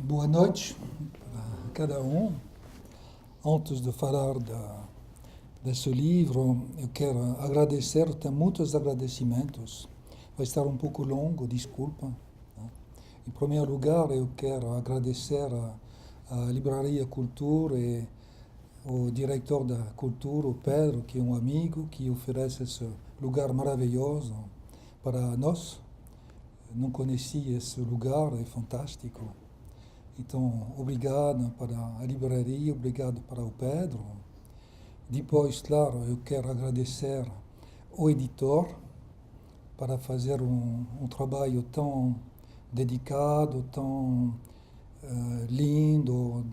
Boa noite para cada um. Antes de falar desse livro, eu quero agradecer, tenho muitos agradecimentos. Vai estar um pouco longo, desculpa. Em primeiro lugar, eu quero agradecer à Livraria Cultura e o diretor da Cultura, o Pedro, que é um amigo, que oferece esse lugar maravilhoso para nós. Não conhecia esse lugar, é fantástico. Então, obrigado para a livraria, obrigado para o Pedro. Depois, claro, eu quero agradecer ao editor para fazer um trabalho tão dedicado, tão lindo,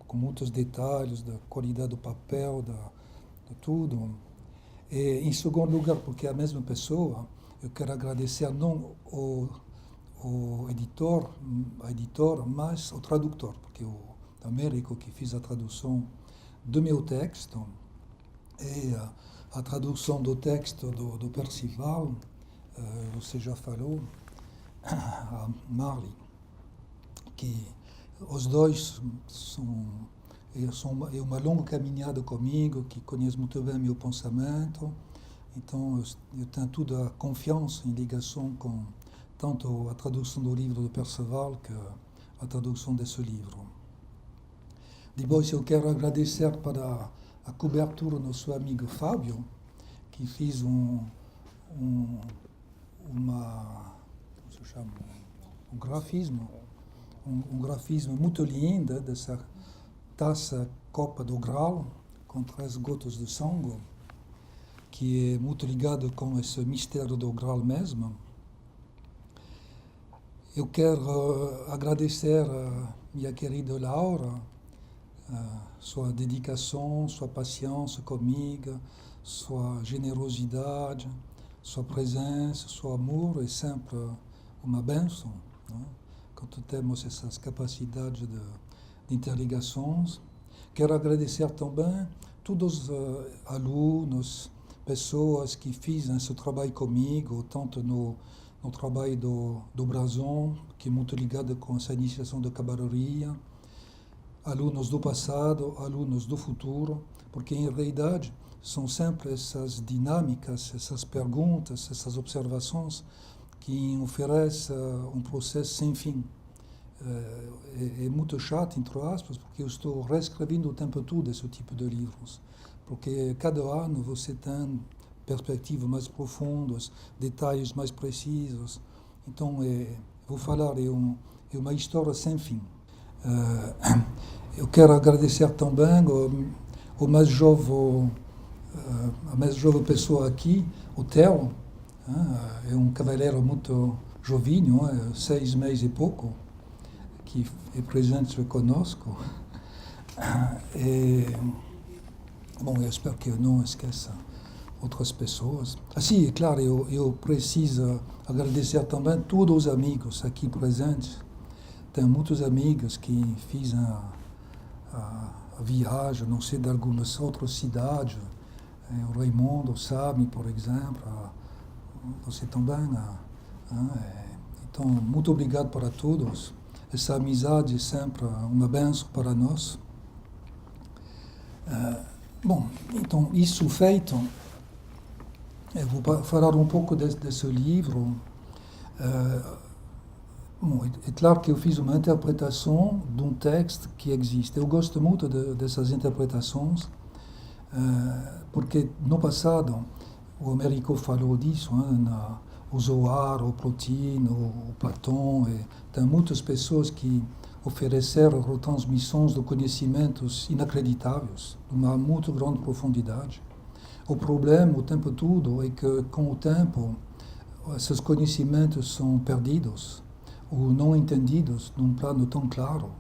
com muitos detalhes da qualidade do papel, de tudo. E, em segundo lugar, porque é a mesma pessoa, eu quero agradecer não o editor, mas o tradutor, porque o Américo que fez a tradução do meu texto e a tradução do texto do Percival, você já falou, a Marley, que os dois é uma longa caminhada comigo, que conhece muito bem meu pensamento, então eu tenho toda a confiança em ligação com tanto a tradução do livro do Percival que a tradução desse livro. Depois eu quero agradecer para a cobertura do nosso amigo Fábio, que fez um grafismo, um grafismo muito lindo dessa taça Copa do Grau, com 3 gotas de sangue, que é muito ligado com esse mistério do Graal mesmo. Eu quero agradecer a minha querida Laura, sua dedicação, sua paciência comigo, sua generosidade, sua presença, seu amor, é sempre uma bênção, né? Quando temos essas capacidades de interligações. Quero agradecer também todos os alunos, pessoas que fizeram esse trabalho comigo, tanto no trabalho do Brasão, que é muito ligado com essa iniciação da cavalaria, alunos do passado, alunos do futuro, porque em realidade são sempre essas dinâmicas, essas perguntas, essas observações que oferecem um processo sem fim. É muito chato, entre aspas, porque eu estou reescrevendo o tempo todo esse tipo de livros, porque cada ano você tem perspectivas mais profundas, detalhes mais precisos. Então, vou falar, é uma história sem fim. Eu quero agradecer também a mais jovem pessoa aqui, o Theo. É um cavaleiro muito jovinho, 6 meses e pouco, que é presente conosco. Bom, eu espero que eu não esqueça outras pessoas. Assim, é claro, eu preciso agradecer também todos os amigos aqui presentes. Tenho muitos amigos que fizeram a viagem, não sei, de algumas outras cidades. O Raimundo sabe, por exemplo, você também. Então, muito obrigado para todos. Essa amizade é sempre uma bênção para nós. Bom, então, isso feito, eu vou falar um pouco desse livro. Bom, é claro que eu fiz uma interpretação de um texto que existe. Eu gosto muito dessas interpretações, porque no passado, o Américo falou disso, o Zohar, o Plotino, o Platão, tem muitas pessoas que ofereceram retransmissões de conhecimentos inacreditáveis, de uma muito grande profundidade. O problema, o tempo todo, é que, com o tempo, esses conhecimentos são perdidos ou não entendidos num plano tão claro.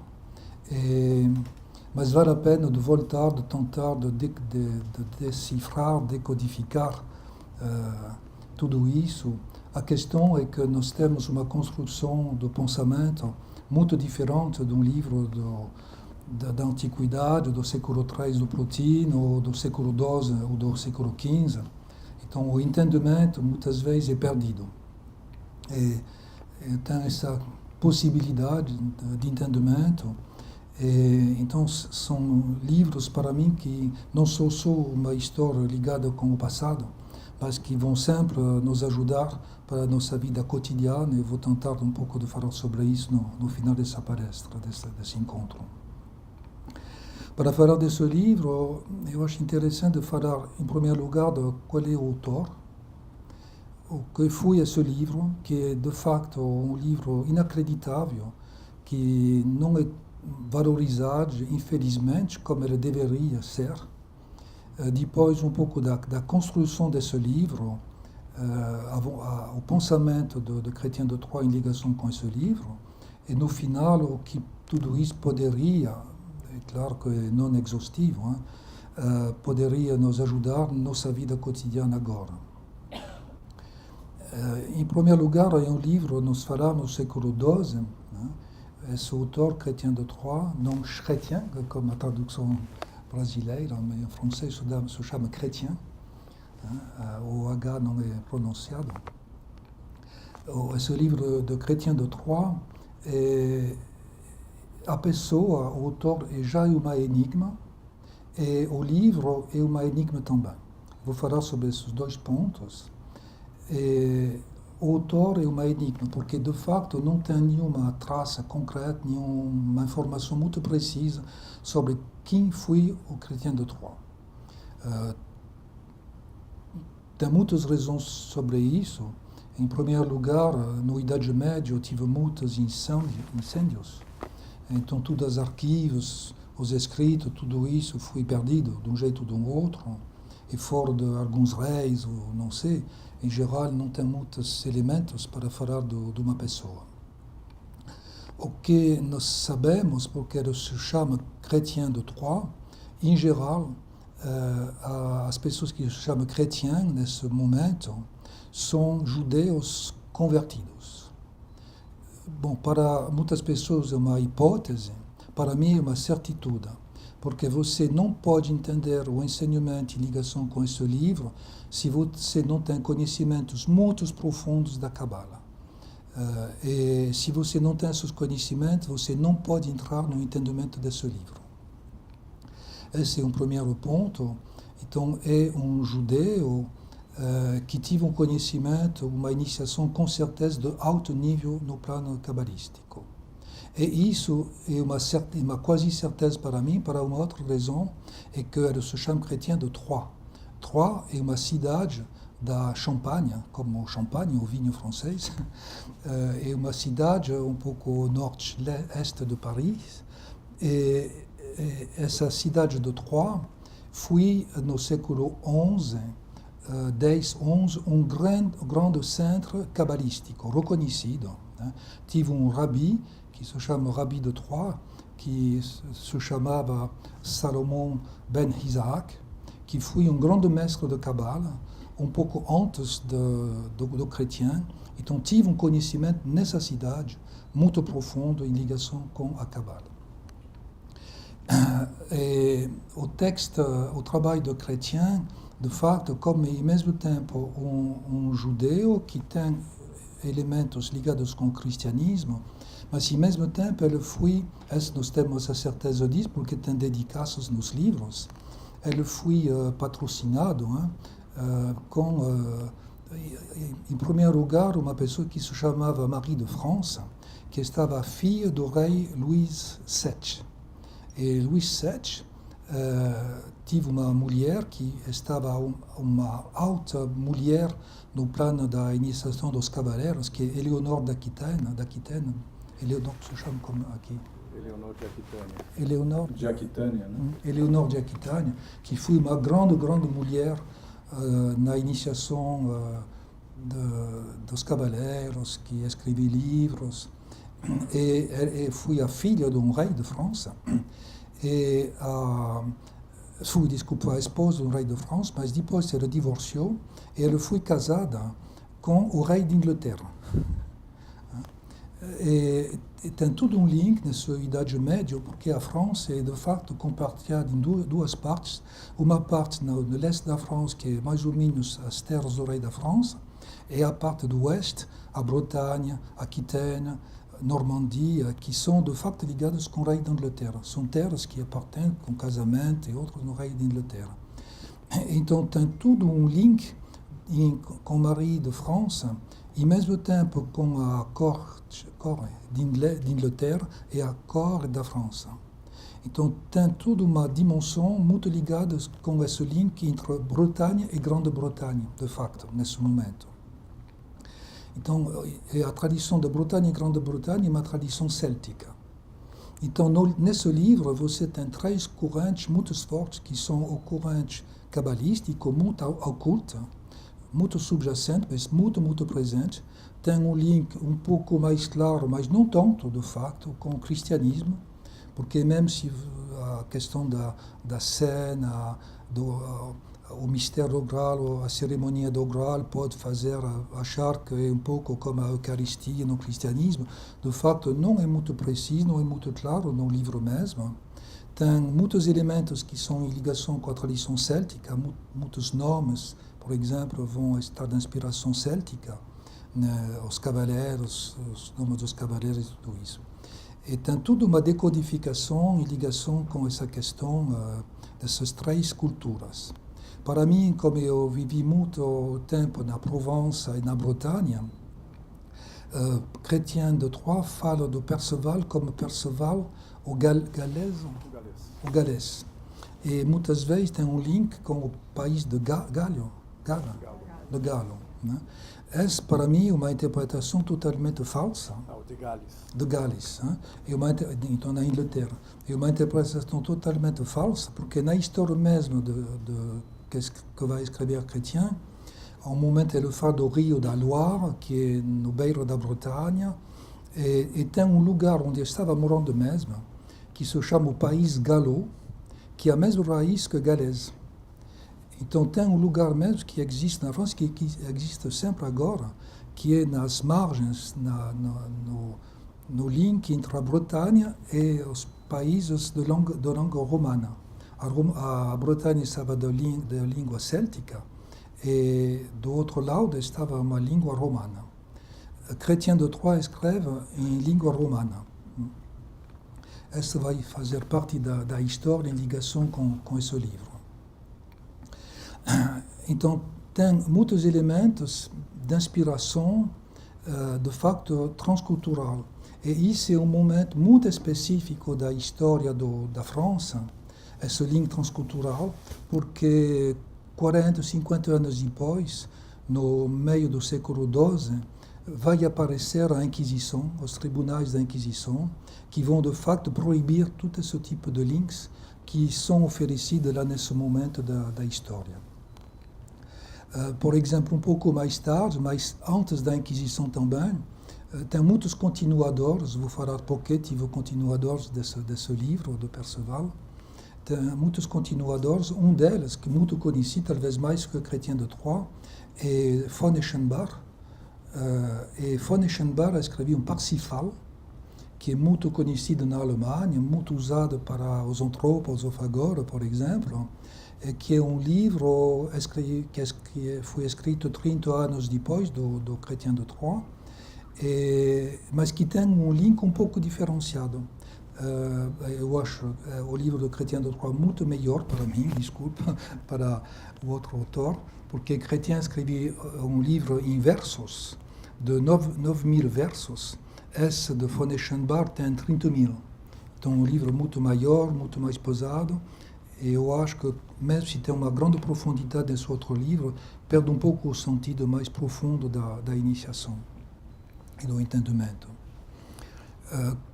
Mas vale a pena de voltar, de tentar de decifrar, decodificar tudo isso. A questão é que nós temos uma construção do pensamento muito diferente de um livro da antiguidade, do século III do Plotino, ou do século XII ou do século XV. Então, o entendimento, muitas vezes, é perdido. Eu tenho essa possibilidade de entendimento. E, então, são livros para mim que não são só uma história ligada com o passado, mas que vão sempre nos ajudar para a nossa vida cotidiana. Eu vou tentar um pouco de falar sobre isso no final dessa palestra, desse encontro. Para falar desse livro, eu acho interessante falar, em primeiro lugar, de qual é o autor, o que foi esse livro, que é, de facto, um livro inacreditável, que não é valorizado, infelizmente, como ele deveria ser. Depois, um pouco da construção desse livro, o pensamento de Chrétien de Troyes em ligação com esse livro, e no final, o que tudo isso poderia, é claro que é não exaustivo, poderia nos ajudar na nossa vida cotidiana agora. Em primeiro lugar, é um livro, nos fala no século XII, esse autor, Chrétien de Troyes, não Chrétien, como a tradução brasileira, mas em francês se chama Chrétien, o H não é pronunciado. Esse livro de Chrétien de Troyes, a pessoa, o autor, é já uma enigma, e o livro é uma enigma também. Vou falar sobre esses dois pontos. O autor é uma enigma, porque de facto não tem nenhuma traça concreta, nenhuma informação muito precisa sobre quem foi o Chrétien de Troyes. Tem muitas razões sobre isso. Em primeiro lugar, na Idade Média, eu tive muitos incêndios. Então, todos os arquivos, os escritos, tudo isso foi perdido de um jeito ou de um outro. E fora de alguns reis, ou não sei, em geral, não tem muitos elementos para falar de uma pessoa. O que nós sabemos, porque ele se chama Chrétien de Troyes, em geral, as pessoas que se chamam chrétiens nesse momento são judeus convertidos. Bom, para muitas pessoas é uma hipótese, para mim é uma certitude, porque você não pode entender o ensinamento em ligação com esse livro se você não tem conhecimentos muito profundos da Cabala. E se você não tem esses conhecimentos, você não pode entrar no entendimento desse livro. Esse é um primeiro ponto. Então, é um judeu que teve um conhecimento, uma iniciação com certeza de alto nível no plano cabalístico. E isso é uma quase certeza para mim, para uma outra razão, é que ele se chama Chrétien de Troyes. Troyes é uma cidade da Champagne, como Champagne, o vinho francês. É uma cidade um pouco ao nord-este de Paris. E essa cidade de Troyes foi, no século XI, 10, 11, um grande centro cabalístico reconhecido. Tive um rabi, que se chama Rabi de Troyes, que se chamava Salomon ben Isaac, que foi um grande mestre de Cabala, um pouco antes do Chrétien. Então tive um conhecimento nessa cidade muito profundo em ligação com a Cabala. O trabalho do Chrétien, de facto, como ao mesmo tempo um judeu que tem elementos ligados com o cristianismo, mas ao mesmo tempo ele foi, nós temos a certeza disso porque tem dedicações nos livros, ele foi patrocinado com, em primeiro lugar, uma pessoa que se chamava Marie de France, que estava filha do rei Luís VII. E Luís VII tive uma mulher que estava uma alta mulher no plano da iniciação dos cavaleiros, que é Eleonor d'Aquitaine. Eleonor se chama como aqui? Eleonor de Aquitânia. Eleonor de Aquitânia, né? Eleonor de Aquitânia, que foi uma grande mulher na iniciação dos cavaleiros, que escrevia livros. E foi a filha de um rei de França. E foi, desculpa, a esposa do rei de França, mas depois ela divorciou e ela foi casada com o rei de Inglaterra. E tem todo um link nessa Idade Média, porque a França é de facto compartilhada em duas partes. Uma parte no leste da França, que é mais ou menos as terras do rei da França, e a parte do oeste, a Bretanha, a Aquitânia, Normandie, que são de facto ligadas com o rei da Inglaterra. São terras que appartenham com casamento e outros no rei da Inglaterra. Então tem tudo um link com o Marie de França e, ao mesmo tempo, com a corte de Inglaterra e a corte da França. Então tem toda uma dimensão muito ligada com esse link entre Bretanha e Grande-Bretanha, de facto, nesse momento. Então, a tradição da Bretanha e Grande-Bretanha é uma tradição céltica. Então, nesse livro, você tem 3 correntes muito fortes, que são o corrente cabalístico, muito oculto, muito subjacente, mas muito presente. Tem um link um pouco mais claro, mas não tanto, de facto, com o cristianismo, porque mesmo se a questão da cena, o mistério do Graal, a cerimônia do Graal pode fazer achar que é um pouco como a Eucaristia no cristianismo, de facto não é muito preciso, não é muito claro no livro mesmo. Tem muitos elementos que são em ligação com a tradição céltica, muitos nomes, por exemplo, vão estar de inspiração céltica, né, os cavaleiros, os nomes dos cavaleiros e tudo isso. E tem toda uma decodificação e ligação com essa questão dessas 3 culturas. Para mim, como eu vivi muito tempo na Provence e na Bretanha, Chrétien de Troyes fala do Perceval como Perceval o galês. E muitas vezes tem um link com o país de Galo. Né? Essa, para mim, é uma interpretação totalmente falsa. De Gales. Então, na Inglaterra. É uma interpretação totalmente falsa, porque na história mesmo que vai escrever Chrétien, ao momento ele fala do Rio da Loire, que é no beiro da Bretanha, e tem um lugar onde estava morando mesmo, que se chama o país galo, que é a mesma raiz que galês. Então tem um lugar mesmo que existe na França, que existe sempre agora, que é nas margens, no link entre a Bretanha e os países de língua romana. A Bretanha estava da língua céltica e do outro lado estava uma língua romana. Chrétien de Troyes escreve em língua romana. Essa vai fazer parte da história em ligação com esse livro. Então, tem muitos elementos de inspiração, de facto, transcultural. E isso é um momento muito específico da história da França, esse link transcultural, porque 40, 50 anos depois, no meio do século XII, vai aparecer a Inquisição, os tribunais da Inquisição, que vão, de facto, proibir todo esse tipo de links que são oferecidos lá nesse momento da história. Por exemplo, um pouco mais tarde, mas antes da Inquisição também, tem muitos continuadores, vou falar porque tive continuadores desse livro, do Perceval. Tem muitos continuadores, um deles, que é muito conhecido, talvez mais que Chrétien de Troyes, é von Eschenbach. E von Eschenbach escreveu um Parsifal, que é muito conhecido na Alemanha, muito usado para os antropólogos agora, por exemplo, que é um livro que foi escrito 30 anos depois do Chrétien de Troyes, mas que tem um link um pouco diferenciado. Eu acho o livro do Chrétien de Troyes muito melhor para mim, desculpa, para o outro autor, porque Chrétien escreveu um livro em versos, de 9.000 versos. Esse de von Eschenbach tem 30.000. Então, um livro muito maior, muito mais pesado. E eu acho que, mesmo se tem uma grande profundidade nesse outro livro, perde um pouco o sentido mais profundo da iniciação e do entendimento.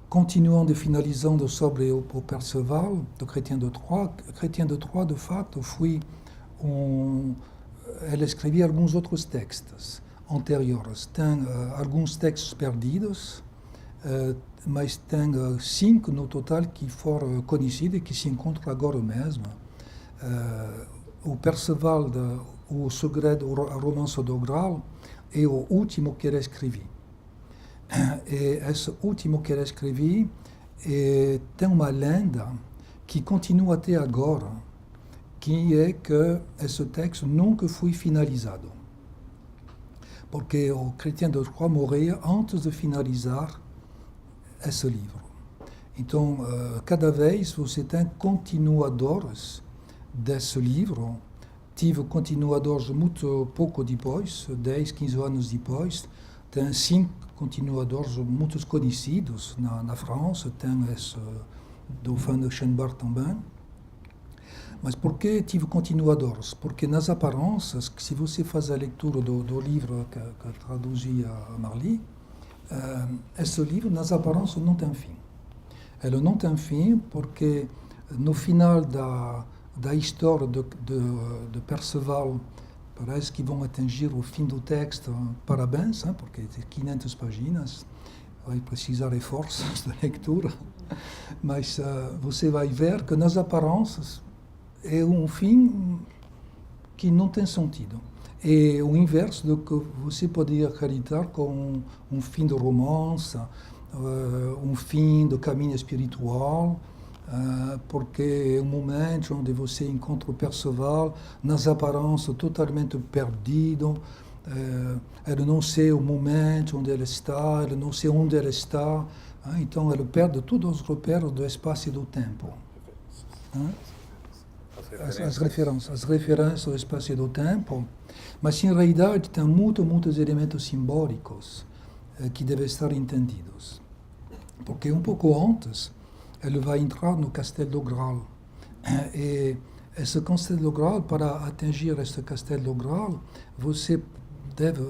Continuando e finalizando sobre o Perceval, do Chrétien de Troyes, Chrétien de Troyes, de facto, ele escrevia alguns outros textos anteriores. Tem alguns textos perdidos, mas tem 5 no total que foram conhecidos e que se encontram agora mesmo. O Perceval, o Segredo, a Romance do Graal, é o último que ele escreveu. E esse último que ele escreveu tem uma lenda que continua até agora, que é que esse texto nunca foi finalizado. Porque o Chrétien de Troyes morreu antes de finalizar esse livro. Então, cada vez você tem continuadores desse livro. Tive continuadores muito pouco depois, 10, 15 anos depois. Tem 5 continuadores muito conhecidos na França, tem esse Dauphin de Schönberg também. Mas por que tive continuadores? Porque nas aparências, se você faz a leitura do livro que traduzi a Marly, esse livro, nas aparências, não tem fim. Ele não tem fim porque no final da história de Perceval, parece que vão atingir o fim do texto. Parabéns, porque tem 500 páginas, vai precisar de forças de leitura, mas você vai ver que nas aparências é um fim que não tem sentido. É o inverso do que você poderia acreditar com um fim de romance, um fim do caminho espiritual, porque é um momento onde você encontra o Perceval nas aparências totalmente perdido, ele não sait o momento onde ele está, ele não sait onde ele está, então ele perde todos os repères do espaço e do tempo. As referências ao espaço e do tempo, mas em realidade tem muitos elementos simbólicos que devem estar entendidos. Porque um pouco antes, ele vai entrar no Castelo do Graal. E esse Castelo do Graal, para atingir este Castelo do Graal, você deve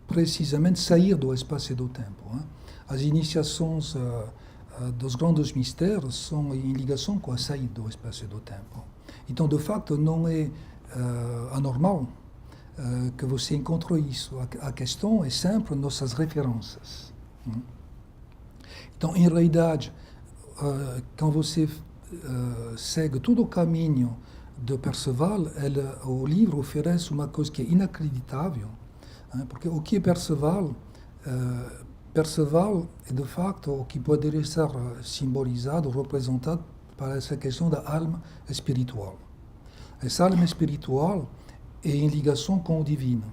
precisamente sair do espaço e do tempo. As iniciações dos grandes mistérios são em ligação com a saída do espaço e do tempo. Então, de facto, não é anormal que você encontre isso. A questão é sempre nossas referências. Então, em realidade, quando você segue todo o caminho de Perceval, o livro oferece uma coisa que é inacreditável, porque o que é Perceval? Perceval é, de facto, o que poderia ser simbolizado, representado para essa questão da alma espiritual. Essa alma espiritual é em ligação com o divino.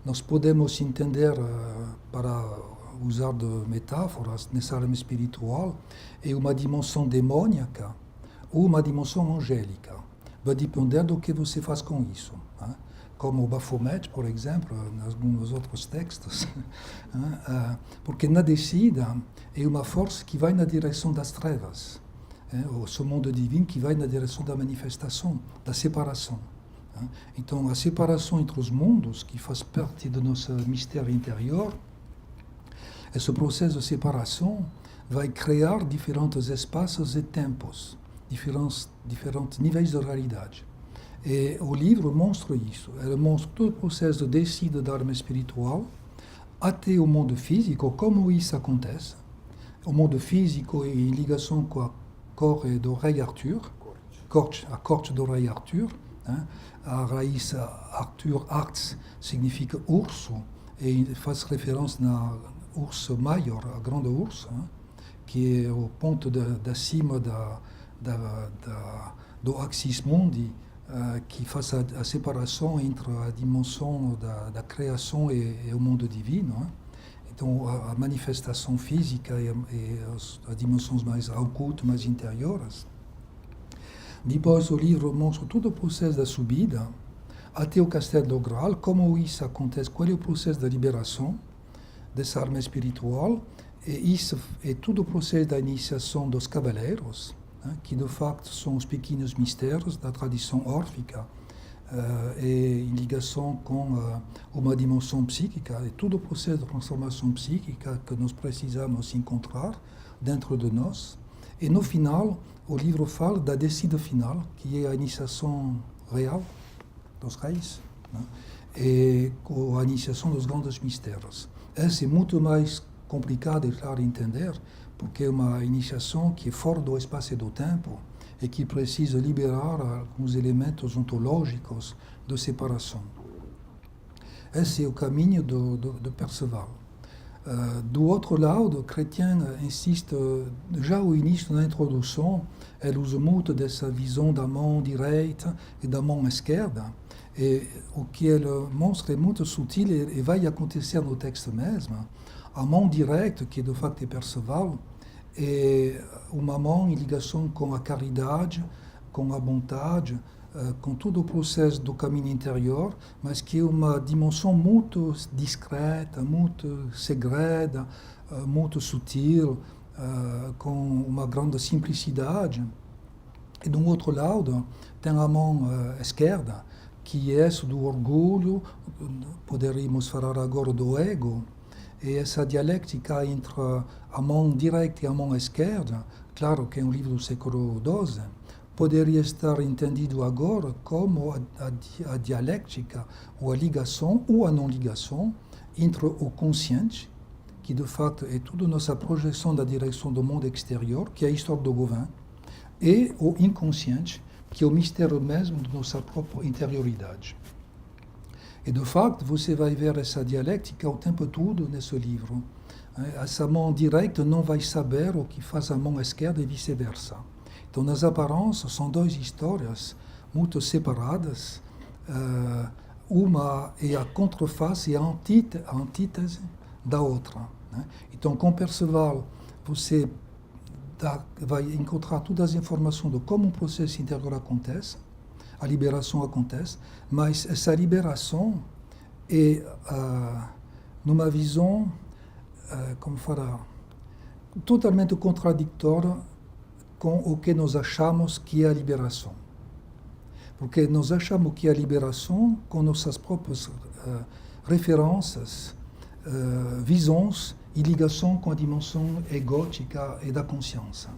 Nós podemos entender, para usar de metáforas, nessa alma espiritual, é uma dimensão demônica ou uma dimensão angélica. Vai depender do que você faz com isso. Como o Baphomet, por exemplo, em alguns outros textos. Porque na descida é uma força que vai na direção das trevas. O mundo divino que vai na direção da manifestação, da separação. Então, a separação entre os mundos, que faz parte do nosso mistério interior, esse processo de separação vai criar diferentes espaços e tempos, diferentes níveis de realidade. E o livro mostra isso. Ele mostra todo o processo de descida da alma espiritual até o mundo físico, como isso acontece. O mundo físico é em ligação com a corte do rei Arthur, a corte do rei Arthur. A raiz Arthur, Arts, significa urso, e faz referência na urso maior, a grande urso, que é o ponto da cima do axis mundi, que faz a separação entre a dimensão da criação e o mundo divino. Então, a manifestação física e as dimensões mais ocultas, mais interiores. Depois, o livro mostra todo o processo da subida até o Castelo do Graal, como isso acontece, qual é o processo da liberação dessa alma espiritual, e isso é todo o processo da iniciação dos cavaleiros, que de facto são os pequenos mistérios da tradição órfica, e em ligação com uma dimensão psíquica, e todo o processo de transformação psíquica que nós precisamos encontrar dentro de nós. E no final, o livro fala da descida final, que é a iniciação real dos reis, e a iniciação dos grandes mistérios. Essa é muito mais complicada e clara de entender, porque é uma iniciação que é fora do espaço e do tempo e que precisa liberar alguns elementos ontológicos de separação. Esse é o caminho de Perceval. Do outro lado, Chrétien insiste, já ao início da introdução, ele usa muito dessa visão da mão direita e da mão esquerda, e o que ele mostra é muito sutil e vai acontecer no texto mesmo. amant direct, que de facto é Perceval, é uma mão em ligação com a caridade, com a bondade, com todo o processo do caminho interior, mas que é uma dimensão muito discreta, muito segreda, muito sutil, com uma grande simplicidade. E do outro lado, tem a mão esquerda, que é do orgulho, poderíamos falar agora do ego, e essa dialética entre a mão direita e a mão esquerda, claro que é um livro do século XII, poderia estar entendido agora como a dialética, ou a ligação, ou a não ligação, entre o consciente, que de facto é toda a nossa projeção da direção do mundo exterior, que é a história do Gauvin, e o inconsciente, que é o mistério mesmo de nossa própria interioridade. E de facto, você vai ver essa dialética o tempo todo nesse livro. Essa mão direita não vai saber o que faz a mão esquerda e vice-versa. Então, nas aparências, são duas histórias muito separadas. Uma é a contraface e a antítese da outra. Então, com Perceval, você vai encontrar todas as informações de como um processo interior acontece, a liberação acontece, mas essa liberação é numa visão, como falar, totalmente contraditória com o que nós achamos que é a liberação. Porque nós achamos que é a liberação com nossas próprias referências, visões e ligação com a dimensão egótica e da consciência.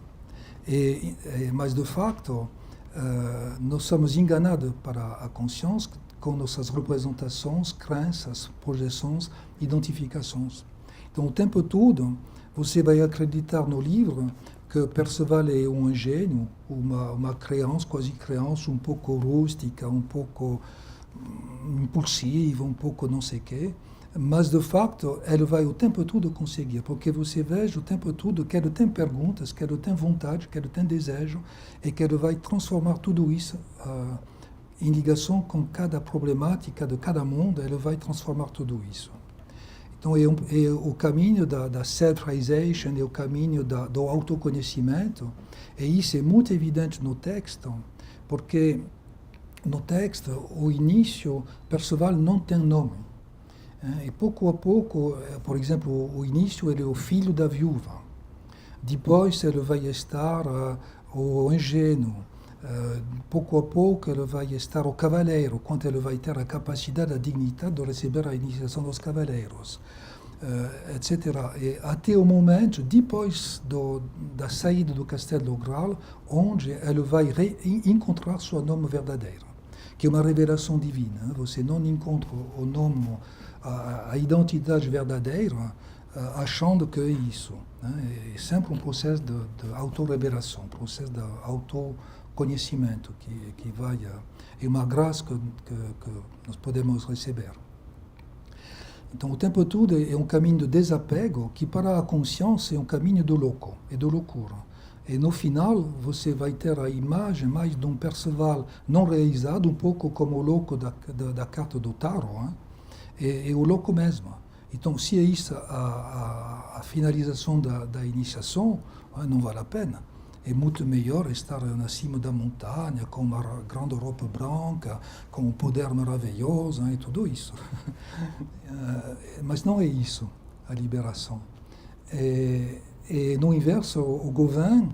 Mas, de facto, nós somos enganados para a consciência com nossas representações, crenças, projeções, identificações. Então, o tempo todo, você vai acreditar no livro que Perceval é um gênio, uma crença, quase crença, um pouco rústica, um pouco impulsiva, um pouco não sei o quê. Mas, de facto, ele vai o tempo todo conseguir, porque você veja o tempo todo que ele tem perguntas, que ele tem vontade, que ele tem desejo, e que ele vai transformar tudo isso em ligação com cada problemática de cada mundo, ele vai transformar tudo isso. Então, é o caminho da self-realization, é o caminho do autoconhecimento, e isso é muito evidente no texto, porque no texto, o início, Perceval não tem nome. E pouco a pouco, por exemplo, o início ele é o filho da viúva. Depois ele vai estar o ingênuo. Pouco a pouco ele vai estar o cavaleiro, quando ele vai ter a capacidade, a dignidade de receber a iniciação dos cavaleiros, etc. E até o momento, depois da saída do Castelo do Graal, onde ele vai encontrar seu nome verdadeiro, que é uma revelação divina. Você não encontra o nome, a identidade verdadeira, achando que é isso. É sempre um processo de autorrevelação, um processo de autoconhecimento que vai. É uma graça que nós podemos receber. Então, o tempo todo é um caminho de desapego que, para a consciência, é um caminho do louco e da loucura. E no final, você vai ter a imagem mais de um Perceval não realizado, um pouco como o louco da carta do Tarot, é o louco mesmo. Então, se é isso a finalização da iniciação, não vale a pena. É muito melhor estar na cima da montanha, com uma grande roupa branca, com um poder maravilhoso e tudo isso. Mas não é isso, a liberação. E no inverso, o Gauvin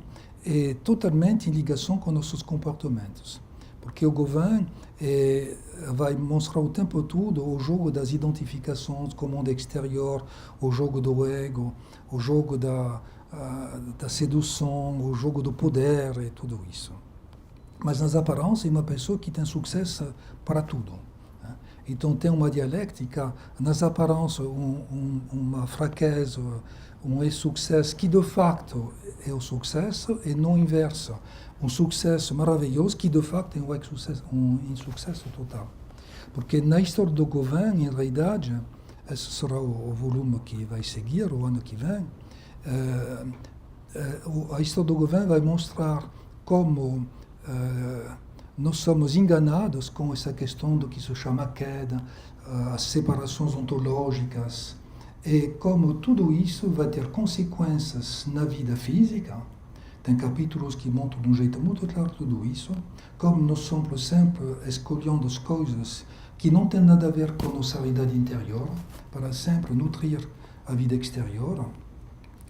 é totalmente em ligação com nossos comportamentos. Porque o Gauvin vai mostrar o tempo todo o jogo das identificações com o mundo exterior, o jogo do ego, o jogo da sedução, o jogo do poder e tudo isso. Mas nas aparências é uma pessoa que tem sucesso para tudo. Então tem uma dialética, nas aparências uma fraqueza, um insucesso que de facto é o sucesso e não inverso. Um sucesso maravilhoso que de facto é um insucesso total. Porque na história do Gauvin, em realidade, esse será o volume que vai seguir o ano que vem, a história do Gauvin vai mostrar como nós somos enganados com essa questão do que se chama queda, as separações ontológicas, E como tudo isso vai ter consequências na vida física, tem capítulos que mostram de um jeito muito claro tudo isso, como nós somos sempre escolhendo as coisas que não têm nada a ver com a nossa realidade interior, para sempre nutrir a vida exterior,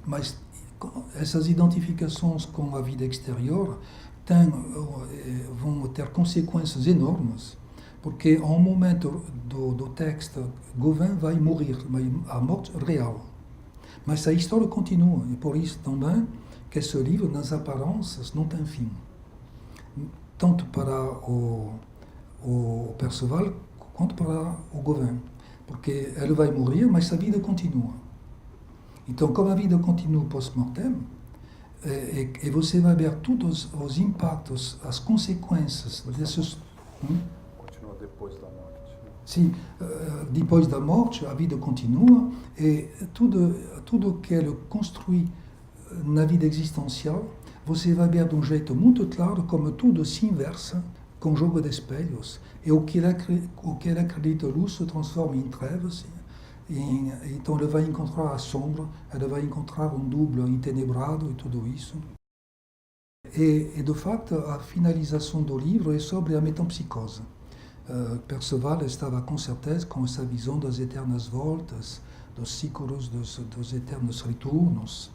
mas essas identificações com a vida exterior vão ter consequências enormes, porque ao momento do texto, Gauvin vai morrer, a morte real. Mas a história continua, e por isso também que esse livro, nas aparências, não tem fim. Tanto para o Perceval quanto para o Gauvin. Porque ele vai morrer, mas a vida continua. Então, como a vida continua post-mortem, e você vai ver todos os impactos, as consequências desses... Continua depois da morte. Sim, depois da morte, a vida continua, e tudo que ele construi na vida existencial, você vai ver de um jeito muito claro como tudo se inversa com o jogo de espelhos. E o que ele acredita luz se transforma em trevas, então ele vai encontrar a sombra, ele vai encontrar um duplo entenebrado e tudo isso. E de facto, a finalização do livro é sobre a metempsicose. Perceval estava com certeza com essa visão das eternas voltas, dos ciclos, dos eternos retornos,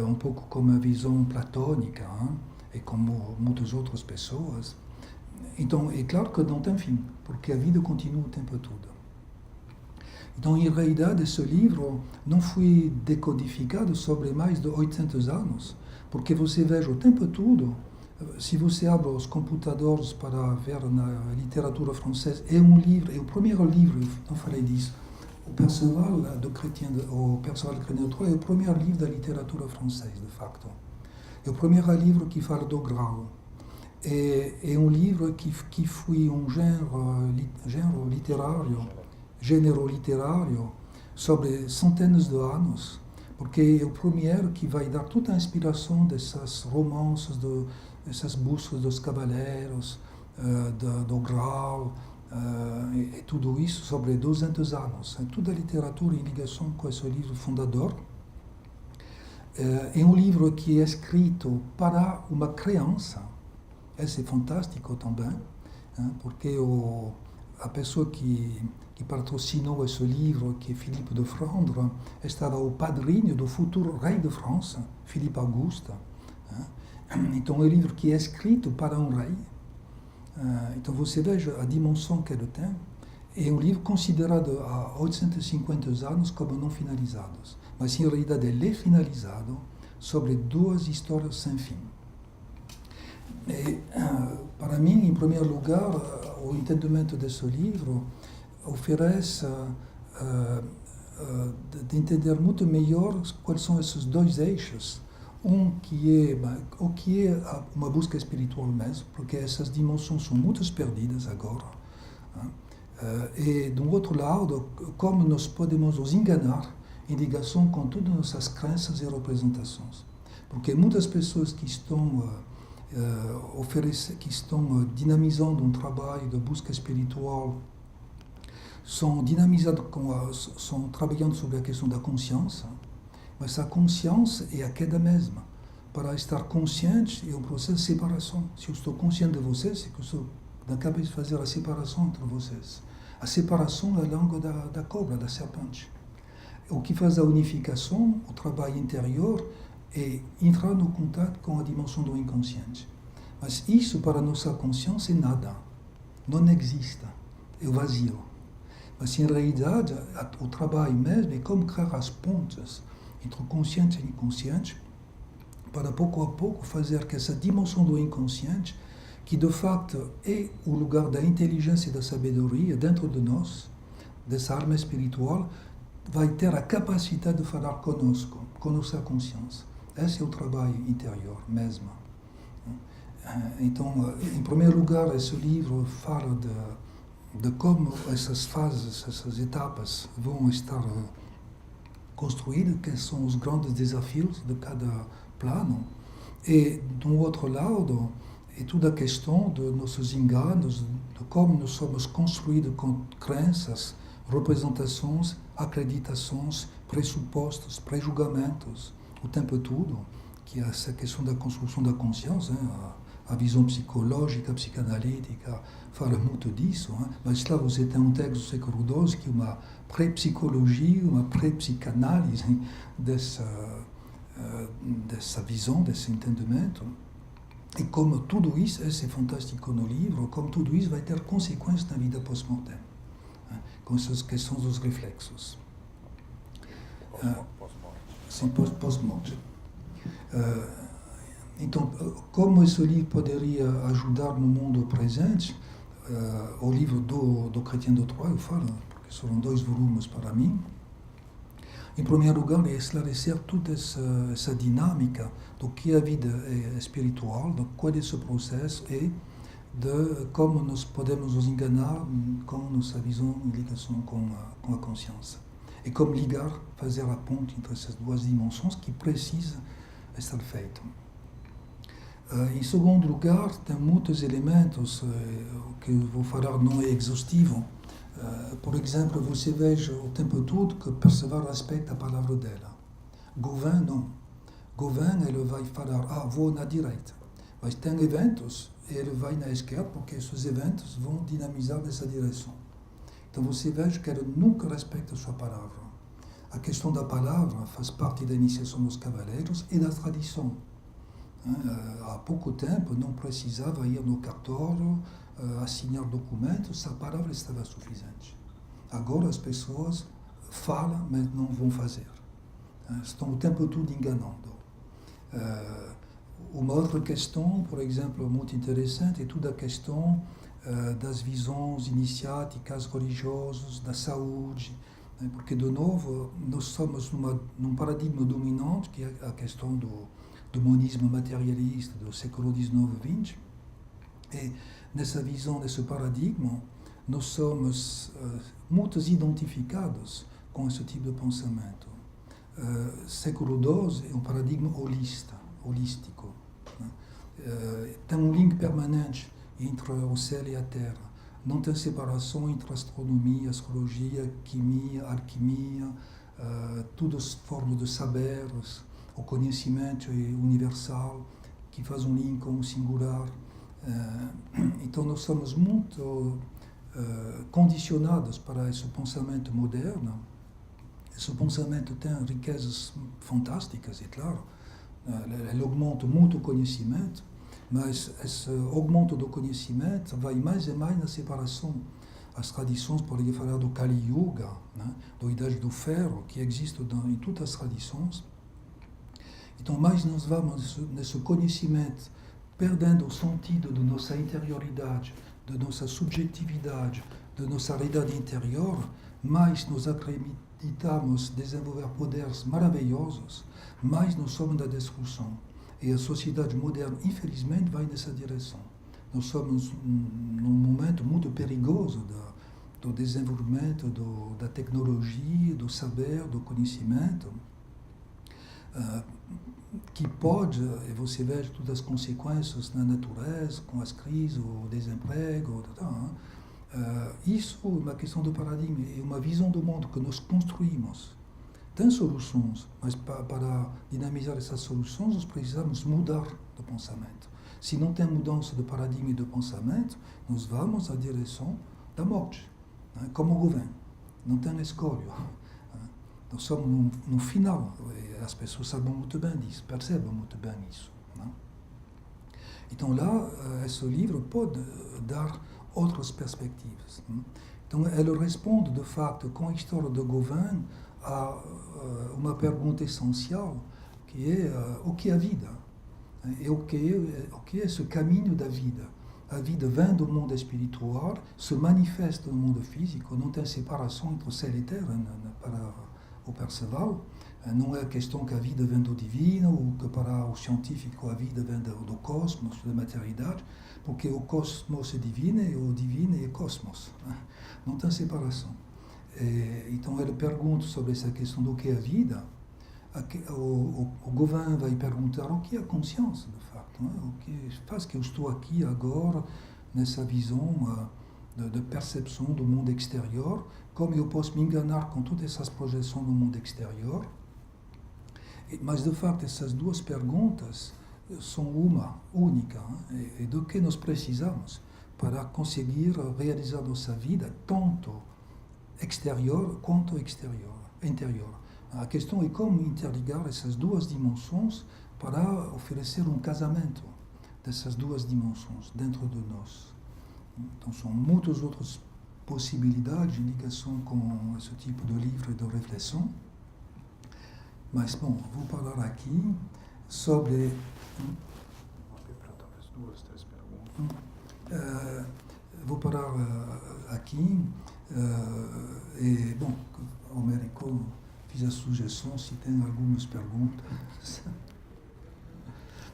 um pouco como a visão platônica, e como muitas outras pessoas. Então, é claro que não tem fim, porque a vida continua o tempo todo. Então, em realidade, esse livro não foi decodificado sobre mais de 800 anos, porque você veja o tempo todo, se você abre os computadores para ver na literatura francesa, é o primeiro livro, não falei disso, o Perceval de Chrétien, o Perceval de Chrétien é o primeiro livro da literatura francesa, de facto. É o primeiro livro que fala do grau. É um livro que foi um gênero literário sobre centenas de anos, porque é o primeiro que vai dar toda a inspiração dessas romances, dessas buscas dos cavaleiros, do grau, e tudo isso sobre 200 anos. Toda a literatura em ligação com esse livro fundador. É um livro que é escrito para uma criança. Esse é fantástico também, porque a pessoa que patrocinou esse livro, que é Philippe de Flandre, estava o padrinho do futuro rei de França, Philippe Auguste. Então é um livro que é escrito para um rei. Então você veja a dimensão que ele tem. É um livro considerado há 850 anos como não finalizados. Mas em realidade ele é finalizado sobre duas histórias sem fim. E, para mim, em primeiro lugar, o entendimento desse livro oferece de entender muito melhor quais são esses dois eixos. Um que é o que é uma busca espiritual mesmo, porque essas dimensões são muito perdidas agora. E, do outro lado, como nós podemos nos enganar em ligação com todas nossas crenças e representações. Porque muitas pessoas que estão dinamizando um trabalho de busca espiritual são trabalhando sobre a questão da consciência, mas a consciência é a queda mesma. Para estar consciente é um processo de separação. Se eu estou consciente de vocês, é que eu sou capaz de fazer a separação entre vocês. A separação é a língua da cobra, da serpente. O que faz a unificação, o trabalho interior, é entrar no contato com a dimensão do inconsciente. Mas isso, para a nossa consciência, é nada. Não existe. É o vazio. Mas, em realidade, o trabalho mesmo é como criar as pontes entre o consciente e o inconsciente, para pouco a pouco fazer que essa dimensão do inconsciente, que de facto é o lugar da inteligência e da sabedoria dentro de nós, dessa alma espiritual, vai ter a capacidade de falar conosco, com nossa consciência. Esse é o trabalho interior mesmo. Então, em primeiro lugar, esse livro fala de como essas fases, essas etapas vão estar construídas, quais são os grandes desafios de cada plano. E, do outro lado, é toda a questão de nossos enganos, de como nós somos construídos com crenças, representações, acreditações, pressupostos, pré-julgamentos, o tempo todo, que é essa questão da construção da consciência, a visão psicológica, psicanalítica, fala muito disso, mas lá você tem um texto do século XII que é uma pré-psicologia, uma pré-psicanálise dessa visão, desse entendimento. E como tudo isso, esse é fantástico no livro, como tudo isso vai ter consequências na vida pós-mortem, com essas questões dos reflexos. Pós-morte. Sim, pós-morte. Então, como esse livro poderia ajudar no mundo presente? O livro do Chrétien de Troyes, eu falo, porque foram 2 volumes para mim. Em primeiro lugar, é esclarecer toda essa dinâmica do que a vida é espiritual, de qual é esse processo e de como nós podemos nos enganar com nossa visão em ligação com a consciência. E como ligar, fazer a ponte entre essas 2 dimensões que precisam estar feito. Em segundo lugar, tem muitos elementos, o que eu vou falar não é exaustivo. Por exemplo, você veja o tempo todo que Perceval respeita a palavra dela. Gauvin, não. Gauvin, ele vai falar, vou na direita. Mas tem eventos, e ele vai na esquerda, porque esses eventos vão dinamizar nessa direção. Então você veja que ele nunca respeita a sua palavra. A questão da palavra faz parte da iniciação dos cavaleiros e da tradição. Há pouco tempo não precisava ir no cartório, assinar documentos, a palavra estava suficiente. Agora as pessoas falam, mas não vão fazer. Estão o tempo todo enganando. Uma outra questão, por exemplo, muito interessante, é toda a questão das visões iniciáticas, religiosas, da saúde, porque, de novo, nós somos num paradigma dominante, que é a questão do monismo materialista do século XIX e XX, e nessa visão, nesse paradigma, nós somos muito identificados com esse tipo de pensamento. Século XII é um paradigma holístico. Tem um link permanente entre o céu e a terra. Não tem separação entre astronomia, astrologia, química, alquimia, todas as formas de saberes. O conhecimento é universal, que faz um link com o singular. Então, nós somos muito condicionados para esse pensamento moderno. Esse pensamento tem riquezas fantásticas, é claro. Ele aumenta muito o conhecimento, mas esse aumento do conhecimento vai mais e mais na separação. As tradições, podem falar do Kali Yuga, do Idade do Ferro, que existe em todas as tradições. Então, mais nós vamos nesse conhecimento, perdendo o sentido de nossa interioridade, de nossa subjetividade, de nossa realidade interior, mais nós acreditamos desenvolver poderes maravilhosos, mais nós somos da destruição. E a sociedade moderna, infelizmente, vai nessa direção. Nós somos num momento muito perigoso do desenvolvimento da tecnologia, do saber, do conhecimento, que pode, e você vê todas as consequências na natureza, com as crises, o desemprego, isso é uma questão do paradigma, é uma visão do mundo que nós construímos. Tem soluções, mas para dinamizar essas soluções, nós precisamos mudar de pensamento. Se não tem mudança de paradigma e de pensamento, nós vamos à direção da morte, como o governo. Não tem escolha. Nós somos no final, as pessoas sabem muito bem disso, percebem muito bem isso. Não? Então lá, esse livro pode dar outras perspectivas. Não? Então ele responde, de facto, com a história do governo, a uma pergunta essencial, que é o que é a vida? E o que é esse caminho da vida? A vida vem do mundo espiritual, se manifesta no mundo físico, não tem separação entre o céu e a terra para o Perceval. Não é a questão que a vida vem do divino, ou que para o científico a vida vem do cosmos, da materialidade, porque o cosmos é divino e o divino é cosmos. Não tem separação. Então ele pergunta sobre essa questão do que é a vida. O governo vai perguntar o que é a consciência, de fato. O que faz que eu estou aqui agora, nessa visão de percepção do mundo exterior, como eu posso me enganar com todas essas projeções do mundo exterior. Mas, de facto, essas duas perguntas são uma única, e do que nós precisamos para conseguir realizar nossa vida, tanto exterior quanto interior. A questão é como interligar essas duas dimensões para oferecer um casamento dessas duas dimensões dentro de nós. Então, são muitas outras possibilidades em ligação com esse tipo de livro e de reflexão. Mas, bom, vou falar aqui sobre... Talvez 2, 3 perguntas. Vou parar aqui e, bom, o Américo fiz a sugestão se tem algumas perguntas.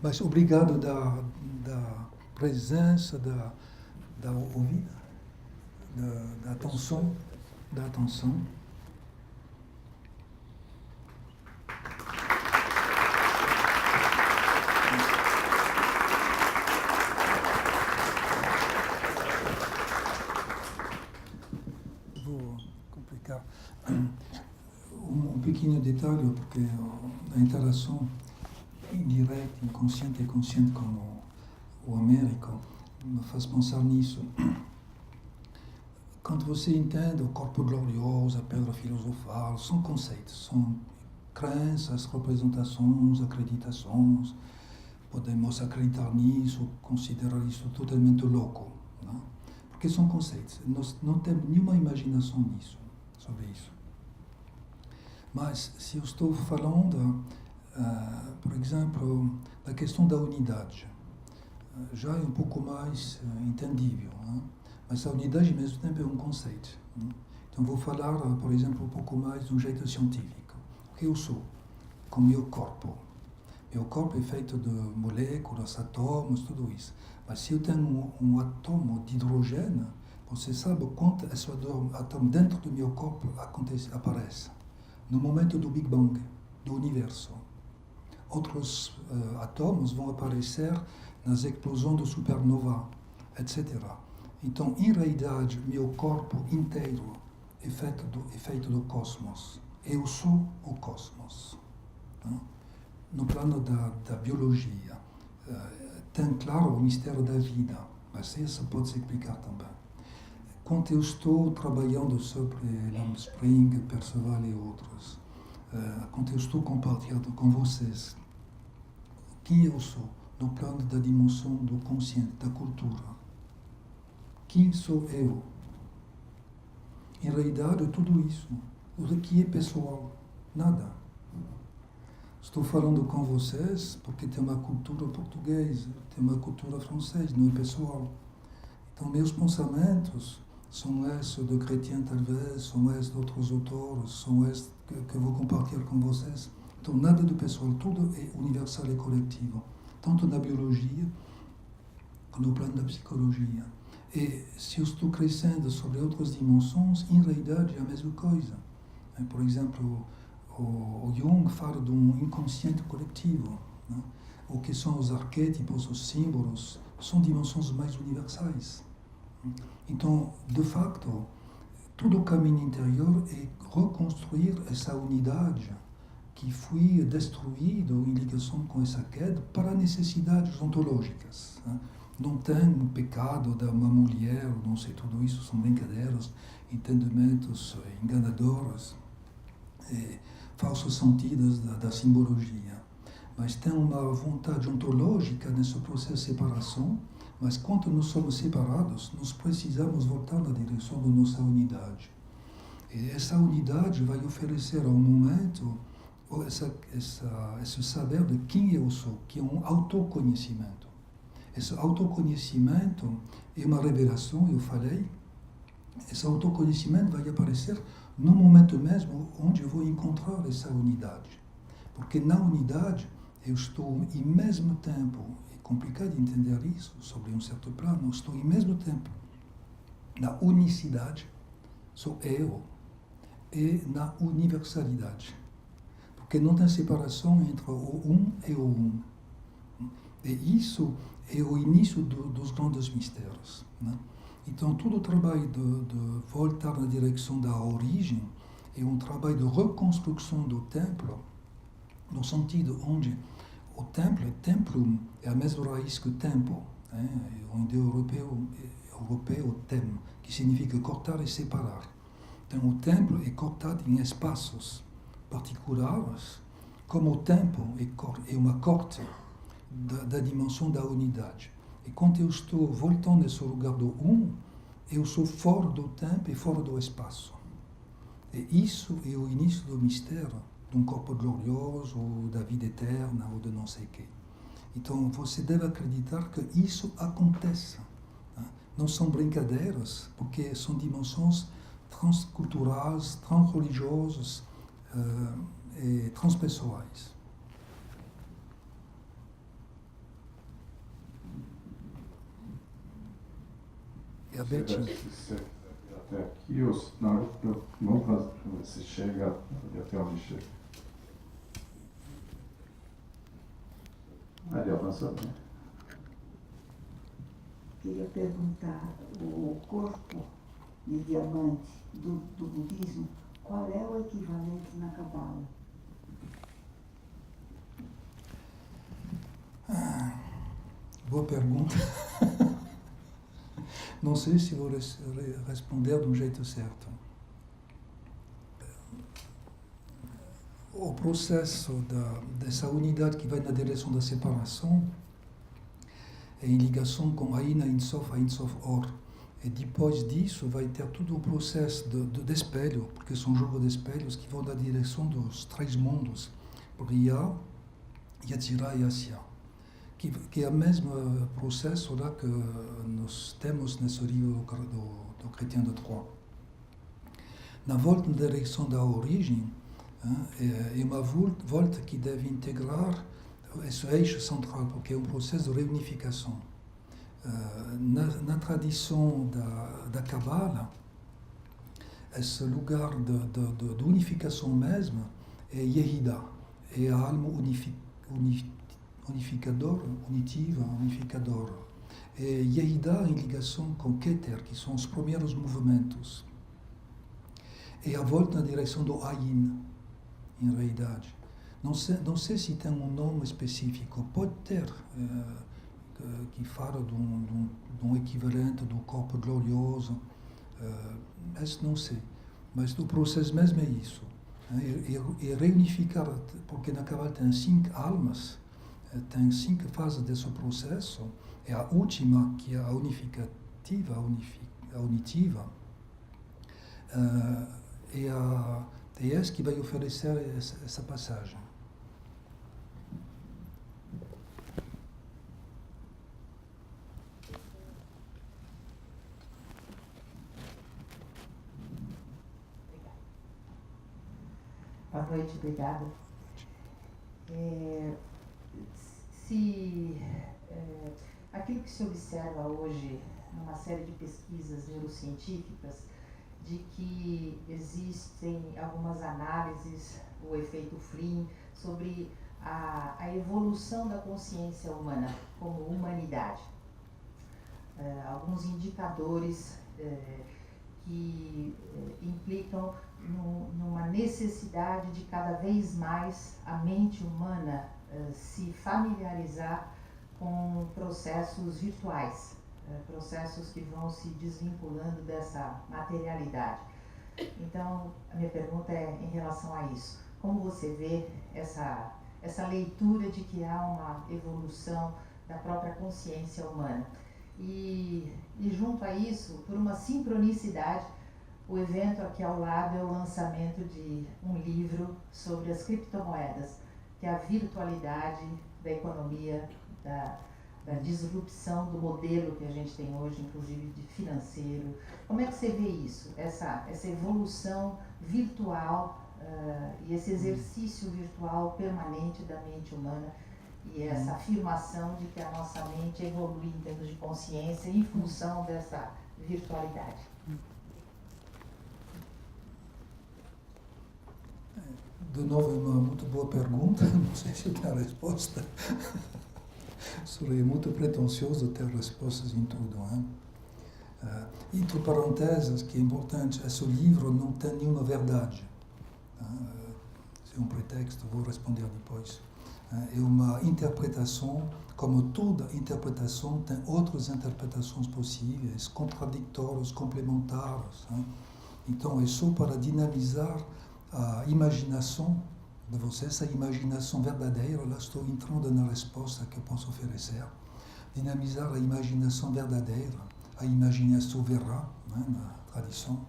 Mas obrigado da presença, da ouvida, da atenção, Vou complicar um pequeno detalhe, porque a interação indireta, inconsciente e consciente com o Américo me faz pensar nisso. Quando você entende o corpo glorioso, a pedra filosofal, são conceitos, são crenças, representações, acreditações. Podemos acreditar nisso, considerar isso totalmente louco, não? Porque são conceitos. Nós não temos nenhuma imaginação nisso, sobre isso. Mas se eu estou falando, por exemplo, da questão da unidade, já é um pouco mais entendível, não? Mas a unidade, ao mesmo tempo, é um conceito. Não? Então, vou falar, por exemplo, um pouco mais de um jeito científico. O que eu sou com o meu corpo? Meu corpo é feito de moléculas, átomos, tudo isso. Mas se eu tenho um átomo de hidrogênio, você sabe quanto esse átomo dentro do meu corpo aparece no momento do Big Bang, do universo. Outros átomos vão aparecer nas explosões de supernova, etc. Então, em realidade, meu corpo inteiro é feito do cosmos. Eu sou o cosmos. Não? No plano da biologia, tem claro o mistério da vida, mas isso pode se explicar também. Quando eu estou trabalhando sobre Lam Spring, Perceval e outros, quando eu estou compartilhando com vocês quem eu sou no plano da dimensão do consciente, da cultura, quem sou eu? Em realidade, tudo isso, o que é pessoal, nada. Estou falando com vocês porque tem uma cultura portuguesa, tem uma cultura francesa, não é pessoal. Então, meus pensamentos são esses de Chrétien, talvez, são esses de outros autores, são esses que eu vou compartilhar com vocês. Então, nada do pessoal, tudo é universal e coletivo, tanto na biologia como no plano da psicologia. E se eu estou crescendo sobre outras dimensões, em realidade é a mesma coisa. Por exemplo, o Jung fala de um inconsciente coletivo, né? O que são os arquétipos, os símbolos, são dimensões mais universais. Então, de facto, todo o caminho interior é reconstruir essa unidade que foi destruída em ligação com essa queda para necessidades ontológicas, né? Não tem um pecado de uma mulher, não sei, tudo isso são brincadeiras, entendimentos enganadores, falsos sentidos da simbologia. Mas tem uma vontade ontológica nesse processo de separação, mas quando nós somos separados, nós precisamos voltar na direção da nossa unidade. E essa unidade vai oferecer ao momento esse saber de quem eu sou, que é um autoconhecimento. Esse autoconhecimento é uma revelação, eu falei. Esse autoconhecimento vai aparecer no momento mesmo onde eu vou encontrar essa unidade. Porque na unidade eu estou em mesmo tempo, é complicado entender isso sobre um certo plano, estou em mesmo tempo na unicidade, sou eu, e na universalidade. Porque não tem separação entre o um e o um. E isso é o início dos grandes mistérios, né? Então, todo o trabalho de voltar na direção da origem é um trabalho de reconstrução do templo, no sentido onde o templo é a mesma raiz que o tempo, né? O indo-europeu tem, que significa cortar e separar. Então, o templo é cortado em espaços particulares, como o tempo é uma corte da dimensão da unidade. E quando eu estou voltando nesse lugar do eu sou fora do tempo e fora do espaço. E isso é o início do mistério de um corpo glorioso, ou da vida eterna, ou de não sei o quê. Então, você deve acreditar que isso acontece. Né? Não são brincadeiras, porque são dimensões transculturais, transreligiosas e transpessoais. E a Betty? Até aqui, ou não, vamos fazer, se chega até onde chega. Ali avançou, né? Queria perguntar, o corpo de diamante do budismo, qual é o equivalente na Cabala? Boa pergunta. Não sei se vou responder de um jeito certo. O processo dessa unidade que vai na direção da separação é em ligação com Aina Insof, Ein Sof Or. E depois disso vai ter todo o processo de espelho, porque são jogos de espelhos que vão na direção dos três mundos, Briya, Yetzirah e Asya. Que é o mesmo processo lá que nós temos nesse livro do Chrétien de Troyes. Na volta na direção da origem, é uma volta que deve integrar esse eixo central, porque é um processo de reunificação. Na tradição da Kabbalah, esse lugar de unificação mesmo é Yehida, é a alma unificadora. E Yehida em ligação com Keter, que são os primeiros movimentos. E a volta na direção do Ayin, em realidade. Não sei se tem um nome específico, pode ter, que fala de um equivalente do corpo glorioso, mas não sei. Mas o processo mesmo é isso. É reunificar, porque na Kabbalah tem 5 almas, tem 5 fases desse processo, e a última, que é a unificativa, a unitiva, é essa que vai oferecer essa passagem. Boa noite, obrigada. Aquilo que se observa hoje numa série de pesquisas neurocientíficas, de que existem algumas análises, o efeito Flynn, sobre a evolução da consciência humana como humanidade. Alguns indicadores que implicam numa necessidade de cada vez mais a mente humana se familiarizar com processos virtuais, processos que vão se desvinculando dessa materialidade. Então, a minha pergunta é em relação a isso. Como você vê essa leitura de que há uma evolução da própria consciência humana? E junto a isso, por uma sincronicidade, o evento aqui ao lado é o lançamento de um livro sobre as criptomoedas, que é a virtualidade da economia, da disrupção do modelo que a gente tem hoje, inclusive de financeiro. Como é que você vê isso, essa evolução virtual e esse exercício virtual permanente da mente humana e essa afirmação de que a nossa mente evolui em termos de consciência em função dessa virtualidade? De novo, é uma muito boa pergunta, não sei se tem a resposta. Seria muito pretensioso ter respostas em tudo. Hein? Entre parênteses, que é importante, esse livro não tem nenhuma verdade. É um pretexto, vou responder depois. É uma interpretação, como toda interpretação, tem outras interpretações possíveis, contraditórias, complementares. Então, é só para dinamizar a imaginação de vocês, a imaginação verdadeira. Lá estou entrando na resposta que eu posso oferecer. Dinamizar a imaginação verdadeira, a imaginação vera, na tradição,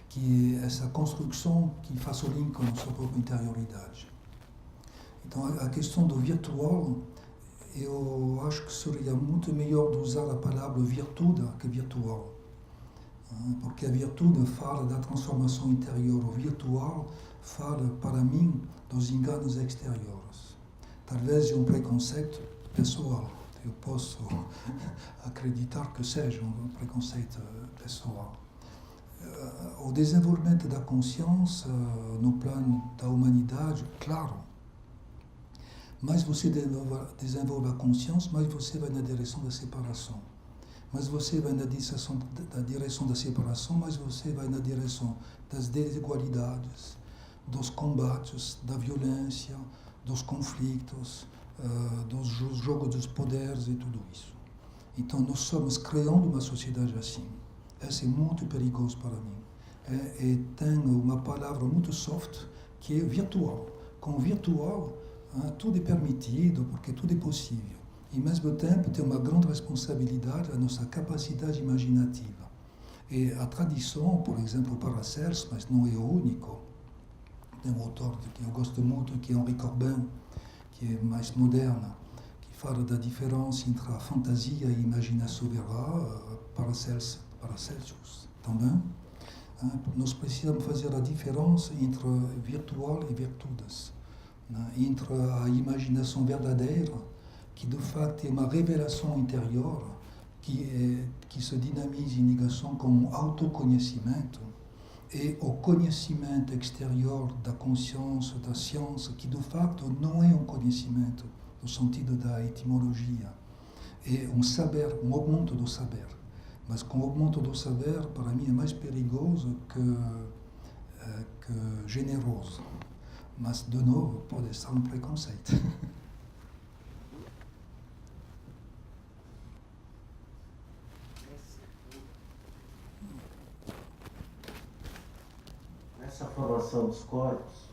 que é essa construção que faz o link com a sua própria interioridade. Então, a questão do virtual, eu acho que seria muito melhor de usar a palavra virtude que virtual. Porque a virtude fala da transformação interior, o virtual fala, para mim, dos enganos exteriores. Talvez é um preconceito pessoal. Eu posso acreditar que seja um preconceito pessoal. O desenvolvimento da consciência no plano da humanidade, claro. Mais você desenvolve a consciência, mais você vai na direção da separação. Mas você vai na direção da separação, mas você vai na direção das desigualdades, dos combates, da violência, dos conflitos, dos jogos dos poderes e tudo isso. Então, nós estamos criando uma sociedade assim. Isso é muito perigoso para mim. E tem uma palavra muito soft, que é virtual. Com virtual, tudo é permitido, porque tudo é possível. E, ao mesmo tempo, tem uma grande responsabilidade a nossa capacidade imaginativa. E a tradição, por exemplo, Paracelso, mas não é o único. Tem um autor que eu gosto muito, que é Henri Corbin, que é mais moderna, que fala da diferença entre a fantasia e a imaginação vera, Paracelso também. Nós precisamos fazer a diferença entre virtual e virtudes, entre a imaginação verdadeira, que de facto é uma revelação interior, que se dinamiza em ligação com o autoconhecimento, e o conhecimento exterior da consciência, da ciência, que de facto não é um conhecimento no sentido da etimologia, é um saber, um aumento do saber. Mas com o aumento do saber, para mim, é mais perigoso que generoso. Mas, de novo, pode ser um preconceito. Nessa formação dos corpos,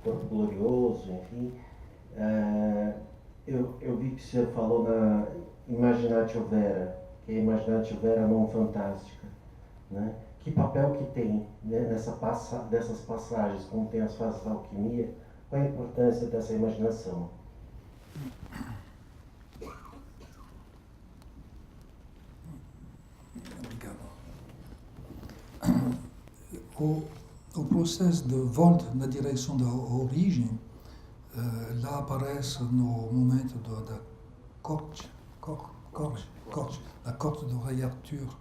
corpo glorioso, enfim, eu vi que o senhor falou na Imaginatio Vera, que é a Imaginatio Vera não fantástica, né? Que papel que tem, né, dessas passagens, como tem as fases da alquimia, qual a importância dessa imaginação? Obrigado. O processo de volta na direção da origem, lá aparece no momento da corte, do rei Arthur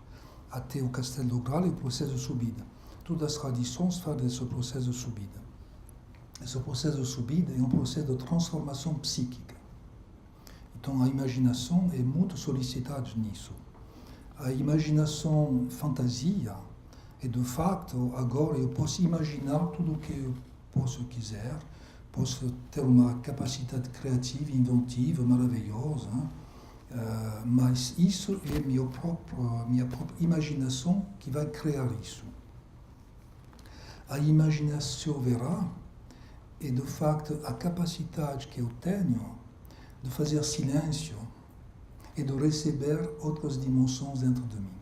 até o castelo do Graal, e o processo de subida. Todas as tradições falam desse processo de subida. Esse processo de subida é um processo de transformação psíquica. Então a imaginação é muito solicitada nisso. A imaginação fantasia é, de facto, agora eu posso imaginar tudo o que eu posso quiser, posso ter uma capacidade criativa, inventiva, maravilhosa, mas isso é minha própria imaginação que vai criar isso. A imaginação vera é, de facto, a capacidade que eu tenho de fazer silêncio e de receber outras dimensões dentro de mim,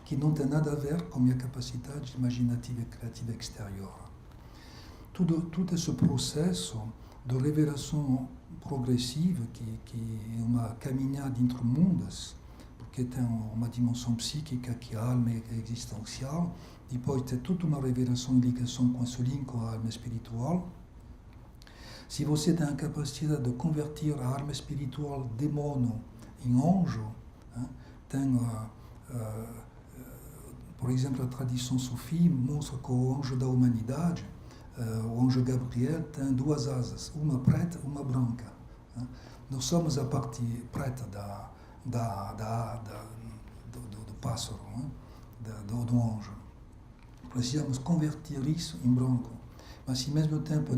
que não tem nada a ver com a minha capacidade imaginativa e criativa exterior. Todo esse processo de revelação progressiva, que é uma caminhada entre mundos, porque tem uma dimensão psíquica que é a alma existencial, depois tem toda uma revelação em ligação com esse link com a alma espiritual. Se você tem a capacidade de converter a alma espiritual demônio em anjo, tem, por exemplo, a tradição sufi mostra que o anjo da humanidade, o anjo Gabriel, tem duas asas, uma preta e uma branca. Nós somos a parte preta do pássaro, né? do anjo. Precisamos converter isso em branco. Mas, ao mesmo tempo,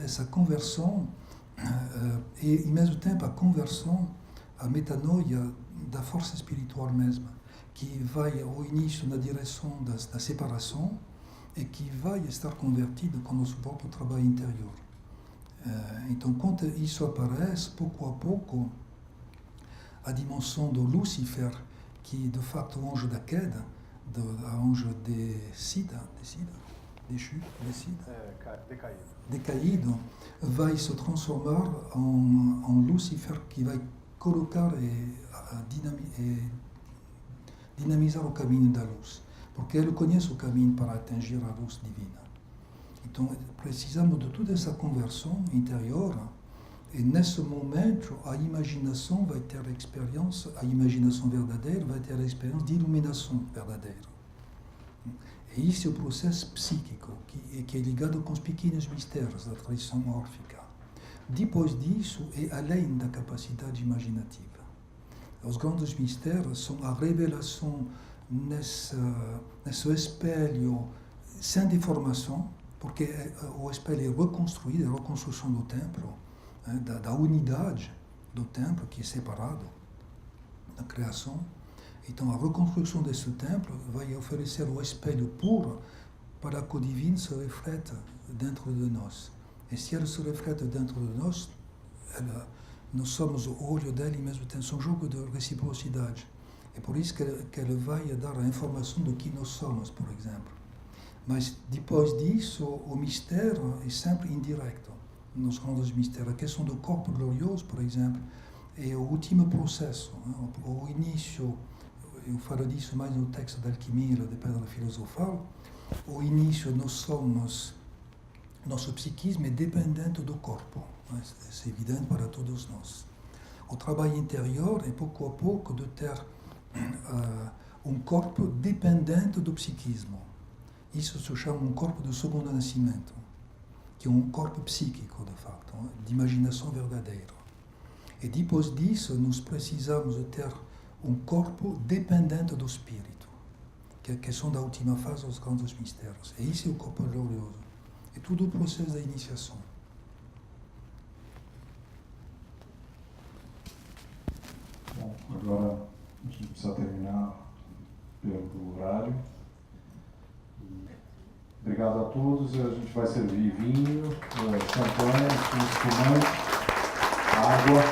essa conversão, e, ao mesmo tempo, a conversão, a metanoia da força espiritual mesma, que vai ao início na direção da separação e que vai estar convertida com o nosso próprio trabalho interior. Então, quando isso aparece, pouco a pouco, a dimensão do Lúcifer, que de facto é o anjo da queda, do anjo decaído, vai se transformar em Lúcifer, que vai colocar e dinamizar o caminho da luz, porque ele conhece o caminho para atingir a luz divina. Então, precisamos de toda essa conversão interior, e nesse momento a imaginação vai ter a experiência, a imaginação verdadeira vai ter a experiência de iluminação verdadeira. E isso é o processo psíquico, que é ligado com os pequenos mistérios da tradição órfica. Depois disso, é além da capacidade imaginativa. Os grandes mistérios são a revelação nesse espelho sem deformação, porque o espelho é reconstruído, a reconstrução do templo, da unidade do templo, que é separado da criação. Então, a reconstrução desse templo vai oferecer o espelho puro para que o divino se reflete dentro de nós. E se ele se reflete dentro de nós, nós somos o olho dele e, ao mesmo tempo, é um jogo de reciprocidade. É por isso que ele vai dar a informação do que nós somos, por exemplo. Mas, depois disso, o mistério é sempre indireto. Nos grandes mistérios, a questão do corpo glorioso, por exemplo, é o último processo, o início. Eu falo disso mais no texto da Alquimia, de Pedra Filosofal. O início, nós somos, nosso psiquismo é dependente do corpo. É evidente para todos nós. O trabalho interior é, pouco a pouco, de ter um corpo dependente do psiquismo. Isso se chama um corpo de segundo nascimento, que é um corpo psíquico, de facto, de imaginação verdadeira. E depois disso, nós precisamos de ter um corpo dependente do espírito, que é a questão da última fase dos grandes mistérios. E isso é o corpo glorioso. É tudo o processo da iniciação. Bom, agora a gente precisa terminar pelo horário. Obrigado a todos. A gente vai servir vinho, champanhe, espumante, água.